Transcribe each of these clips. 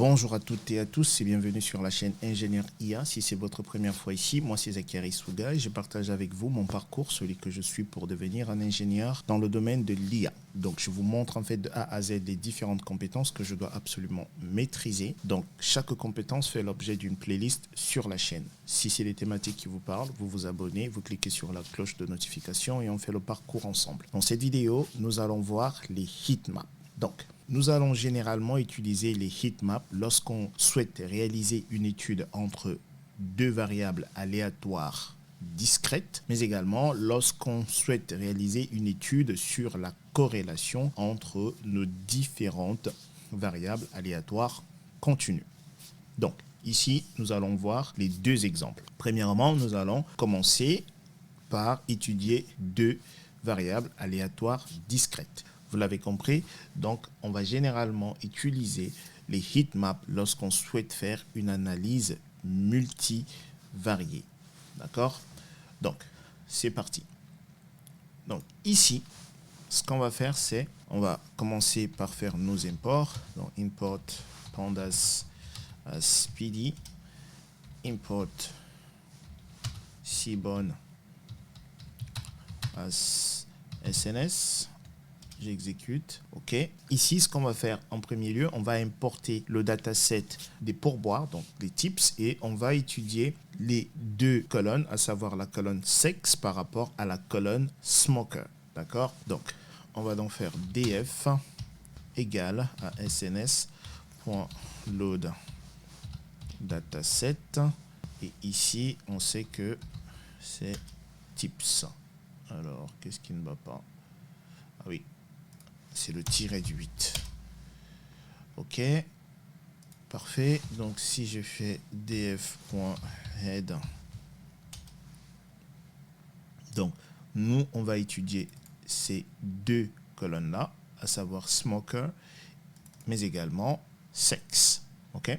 Bonjour à toutes et à tous et bienvenue sur la chaîne Ingénieur IA. Si c'est votre première fois ici, moi c'est Zachary Souga et je partage avec vous mon parcours, celui que je suis pour devenir un ingénieur dans le domaine de l'IA. Donc je vous montre en fait de A à Z les différentes compétences que je dois absolument maîtriser. Donc chaque compétence fait l'objet d'une playlist sur la chaîne. Si c'est les thématiques qui vous parlent, vous vous abonnez, vous cliquez sur la cloche de notification et on fait le parcours ensemble. Dans cette vidéo, nous allons voir les heatmaps. Donc, nous allons généralement utiliser les heatmaps lorsqu'on souhaite réaliser une étude entre deux variables aléatoires discrètes, mais également lorsqu'on souhaite réaliser une étude sur la corrélation entre nos différentes variables aléatoires continues. Donc, ici, nous allons voir les deux exemples. Premièrement, nous allons commencer par étudier deux variables aléatoires discrètes. Vous l'avez compris, donc on va généralement utiliser les heatmaps lorsqu'on souhaite faire une analyse multivariée. D'accord? Donc, c'est parti. Donc ici, ce qu'on va faire, c'est, on va commencer par faire nos imports. Donc import pandas as PD, import seaborn as SNS. J'exécute, ok. Ici, ce qu'on va faire en premier lieu, on va importer le dataset des pourboires, donc les tips, et on va étudier les deux colonnes, à savoir la colonne sex par rapport à la colonne smoker, d'accord. Donc, on va donc faire df égale à sns.load dataset, et ici, on sait que c'est tips. Alors, qu'est-ce qui ne va pas? Ah oui. C'est le tiret du 8. Ok. Parfait. Donc, si je fais df.head, donc, nous, on va étudier ces deux colonnes-là, à savoir smoker, mais également sex. Ok.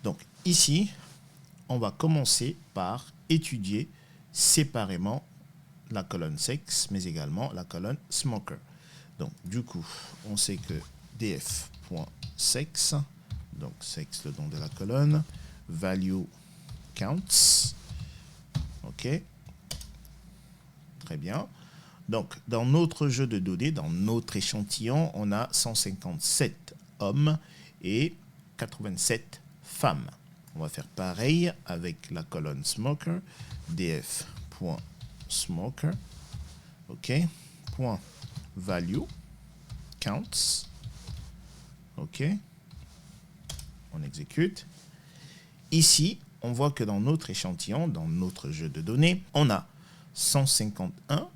Donc, ici, on va commencer par étudier séparément la colonne sex, mais également la colonne smoker. Donc, du coup, on sait que df.sex, donc sex le nom de la colonne, value counts, ok, très bien. Donc, dans notre jeu de données, dans notre échantillon, on a 157 hommes et 87 femmes. On va faire pareil avec la colonne smoker, df.smoker, ok, point value counts, ok, on exécute. Ici, on voit que dans notre échantillon, dans notre jeu de données, on a 151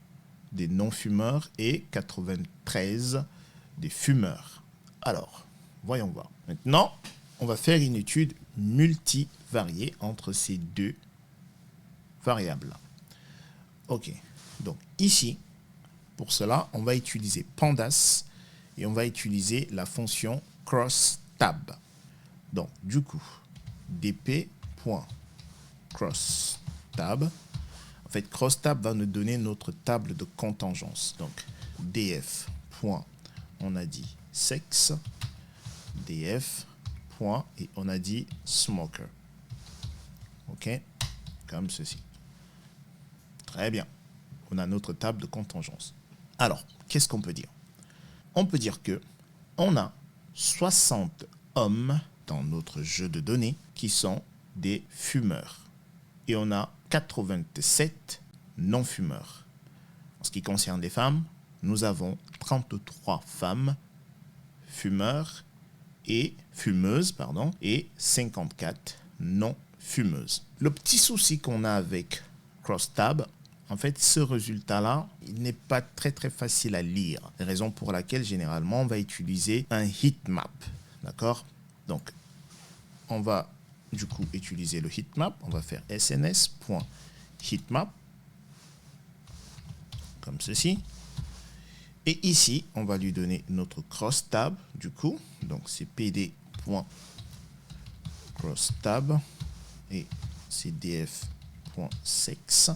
des non-fumeurs et 93 des fumeurs. Alors, voyons voir. Maintenant, on va faire une étude multivariée entre ces deux variables. Ok, donc ici, pour cela, on va utiliser pandas et on va utiliser la fonction crossTab. Donc, du coup, dp.crossTab. En fait, crossTab va nous donner notre table de contingence. Donc, df. On a dit sex, df. Et on a dit smoker. Ok, comme ceci. Très bien. On a notre table de contingence. Alors, qu'est-ce qu'on peut dire? On peut dire que on a 60 hommes dans notre jeu de données qui sont des fumeurs. Et on a 87 non-fumeurs. En ce qui concerne les femmes, nous avons 33 femmes fumeurs et fumeuses, et 54 non-fumeuses. Le petit souci qu'on a avec crossTab, en fait, ce résultat-là, il n'est pas très facile à lire. Raison pour laquelle, généralement, on va utiliser un heatmap. D'accord? Donc, on va du coup utiliser le heatmap. On va faire sns.heatmap. Comme ceci. Et ici, on va lui donner notre crossTab, du coup. Donc, c'est pd.crossTab. Et c'est df.sex.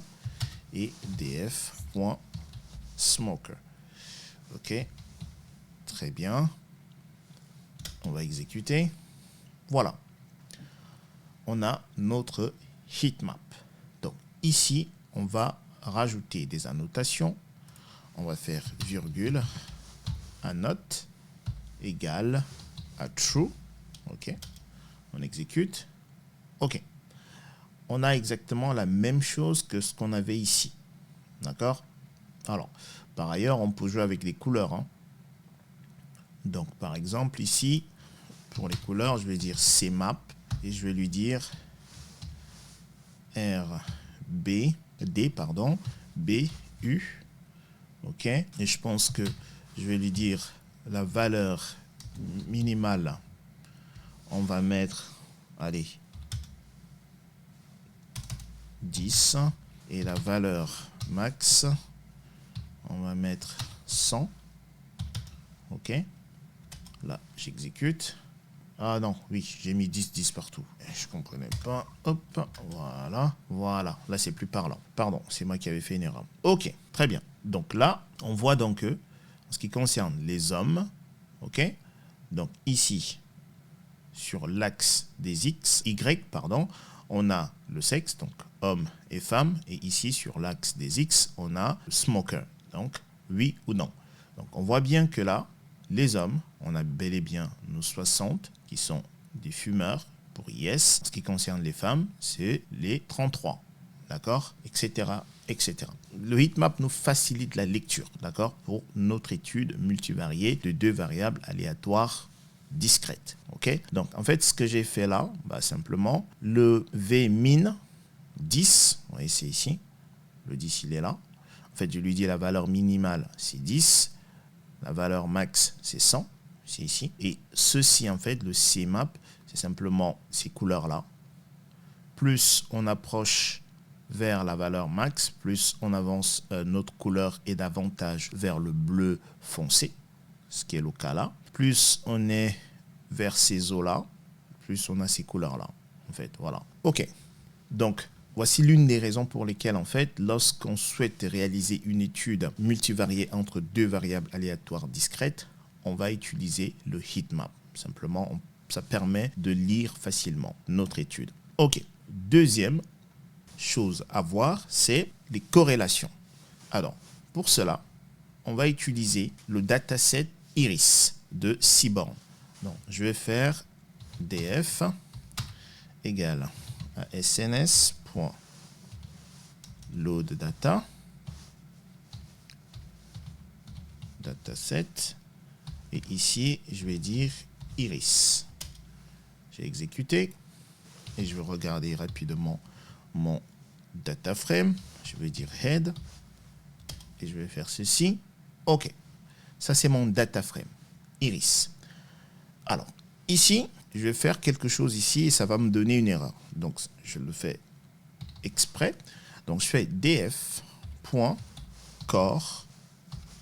Et df.smoker. Ok, très bien. On va exécuter. Voilà. On a notre heatmap. Donc ici, on va rajouter des annotations. On va faire virgule, annote égale à true. OK. On exécute. OK. On a exactement la même chose que ce qu'on avait ici. D'accord? Alors, par ailleurs, on peut jouer avec les couleurs. Hein. Donc, par exemple, ici, pour les couleurs, je vais dire CMap et je vais lui dire BU. OK. Et je pense que je vais lui dire la valeur minimale. On va mettre, allez, 10. Et la valeur max, on va mettre 100. OK. Là, j'exécute. Ah non, oui, j'ai mis 10 partout. Je ne comprenais pas. Hop, voilà, voilà. Là, c'est plus parlant. Pardon, c'est moi qui avais fait une erreur. OK, très bien. Donc là, on voit donc que, en ce qui concerne les hommes, OK, donc ici, sur l'axe des Y, on a le sexe, donc homme et femme. Et ici, sur l'axe des X, on a smoker, donc oui ou non. Donc on voit bien que là, les hommes, on a bel et bien nos 60 qui sont des fumeurs pour yes. En ce qui concerne les femmes, c'est les 33, d'accord, etc., etc. Le heatmap nous facilite la lecture, d'accord, pour notre étude multivariée de 2 variables aléatoires discrètes. OK? Donc, en fait, ce que j'ai fait là, simplement, le Vmin 10, vous voyez, c'est ici, le 10, il est là. En fait, je lui dis la valeur minimale, c'est 10. La valeur max, c'est 100, c'est ici. Et ceci, en fait, le CMap, c'est simplement ces couleurs-là. Plus on approche vers la valeur max, plus on avance notre couleur est davantage vers le bleu foncé, ce qui est le cas là. Plus on est vers ces eaux-là, plus on a ces couleurs-là. En fait, voilà. OK. Donc, voici l'une des raisons pour lesquelles, en fait, lorsqu'on souhaite réaliser une étude multivariée entre 2 variables aléatoires discrètes, on va utiliser le heatmap. Simplement, ça permet de lire facilement notre étude. OK. Deuxième chose à voir, c'est les corrélations. Alors, pour cela, on va utiliser le dataset Iris de Seaborn. Donc, je vais faire df égale à sns.loadData dataset et ici je vais dire Iris. J'ai exécuté et je vais regarder rapidement mon data frame. Je vais dire head et je vais faire ceci. OK, ça c'est mon data frame Iris. Alors ici je vais faire quelque chose ici et ça va me donner une erreur. Donc, je le fais exprès. Donc, je fais df.core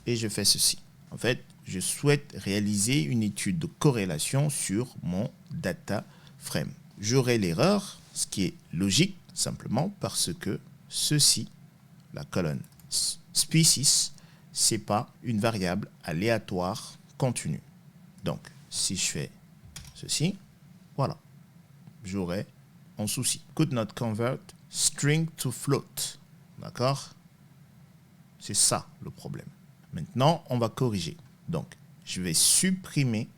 et je fais ceci. En fait, je souhaite réaliser une étude de corrélation sur mon data frame. J'aurai l'erreur, ce qui est logique, simplement parce que ceci, la colonne species, ce n'est pas une variable aléatoire continue. Donc, si je fais ceci, voilà, j'aurai un souci. Could not convert string to float. D'accord? C'est ça le problème. Maintenant, on va corriger. Donc, je vais supprimer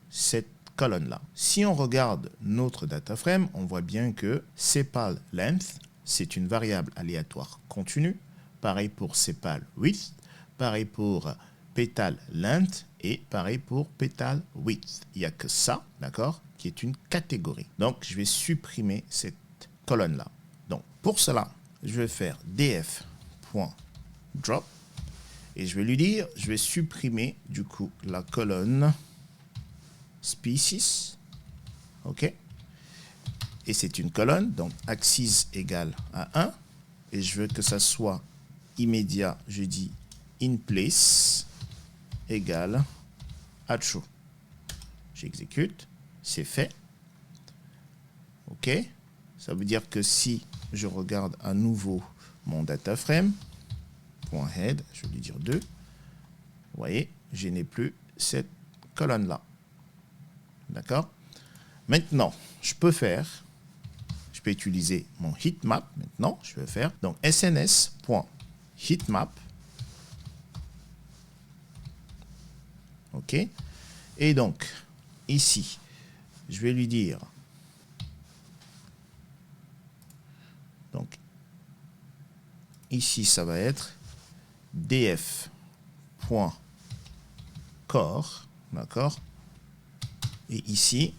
cette colonne-là. Si on regarde notre data frame, on voit bien que sepal length, c'est une variable aléatoire continue. Pareil pour sepal width, pareil pour petal length et pareil pour petal width. Il n'y a que ça, d'accord, qui est une catégorie. Donc, je vais supprimer cette colonne-là. Donc, pour cela, je vais faire df.drop et je vais lui dire, je vais supprimer du coup la colonne species. OK? Et c'est une colonne, donc axis égale à 1. Et je veux que ça soit immédiat, je dis in place égale à true. J'exécute, c'est fait. OK? Ça veut dire que si je regarde à nouveau mon data frame, .head, je vais lui dire 2, vous voyez, je n'ai plus cette colonne-là. D'accord? Maintenant, je peux utiliser mon heatmap. Maintenant, je vais faire donc sns.heatmap. OK. Et donc, ici, je vais lui dire, donc, ici, ça va être df.core, d'accord. Et ici,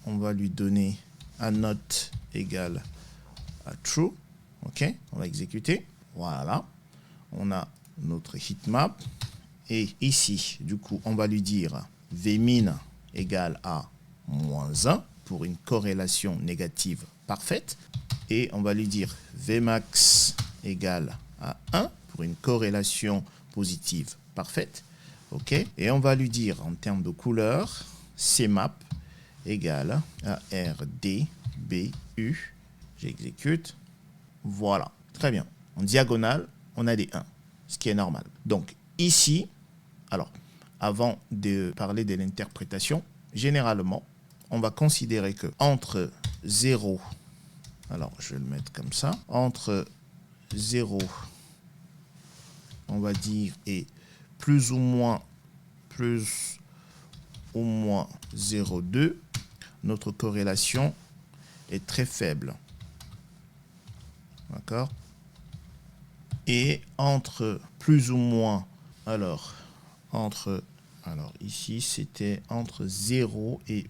on va lui donner un note égale à true. OK, on va exécuter. Voilà, on a notre heatmap. Et ici, du coup, on va lui dire vmin égale à -1 pour une corrélation négative parfaite. Et on va lui dire vmax égale à 1 pour une corrélation positive parfaite. OK. Et on va lui dire en termes de couleur, cmap égale à rdbu. J'exécute. Voilà. Très bien. En diagonale, on a des 1, ce qui est normal. Donc ici, alors, avant de parler de l'interprétation, généralement, on va considérer que entre 0, alors je vais le mettre comme ça, entre 0, on va dire, et plus ou moins 0,2, notre corrélation est très faible. D'accord? Et entre plus ou moins, alors ici c'était entre 0 et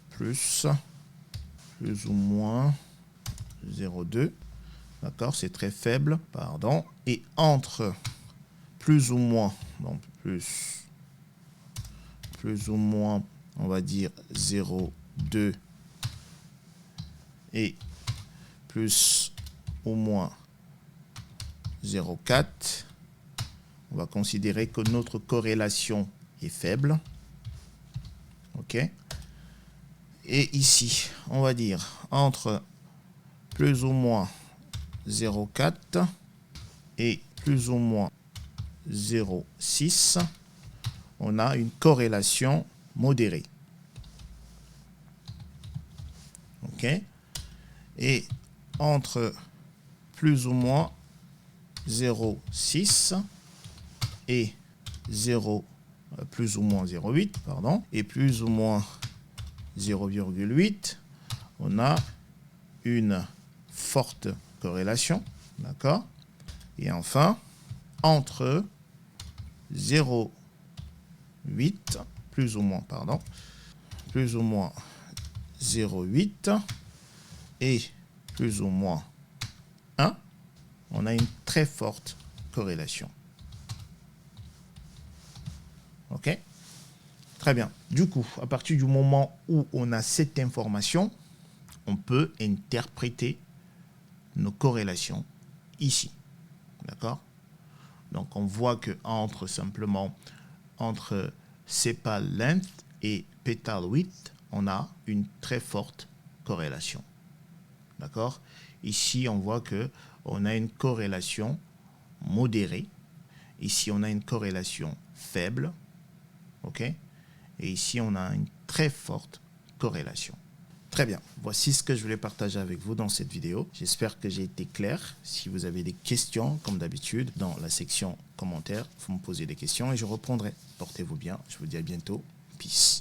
plus ou moins 0,2. D'accord, c'est très faible, pardon. Et entre plus ou moins, donc plus ou moins, on va dire 0,2 et plus ou moins 0,4, on va considérer que notre corrélation est faible. OK. Et ici, on va dire entre plus ou moins 0,4 et plus ou moins 0,6, on a une corrélation modérée. OK. Et entre plus ou moins 0,6 et plus ou moins 0,8, pardon, et plus ou moins 0,8, on a une forte corrélation, d'accord. Et enfin, entre 0,8, plus ou moins 0,8 et plus ou moins 1, on a une très forte corrélation. OK? Très bien. Du coup, à partir du moment où on a cette information, on peut interpréter nos corrélations ici. D'accord? Donc, on voit que entre sepal length et petal width, on a une très forte corrélation. D'accord? Ici, on voit que on a une corrélation modérée. Ici, on a une corrélation faible. OK? Et ici, on a une très forte corrélation. Très bien. Voici ce que je voulais partager avec vous dans cette vidéo. J'espère que j'ai été clair. Si vous avez des questions, comme d'habitude, dans la section commentaires, vous me posez des questions et je répondrai. Portez-vous bien. Je vous dis à bientôt. Peace.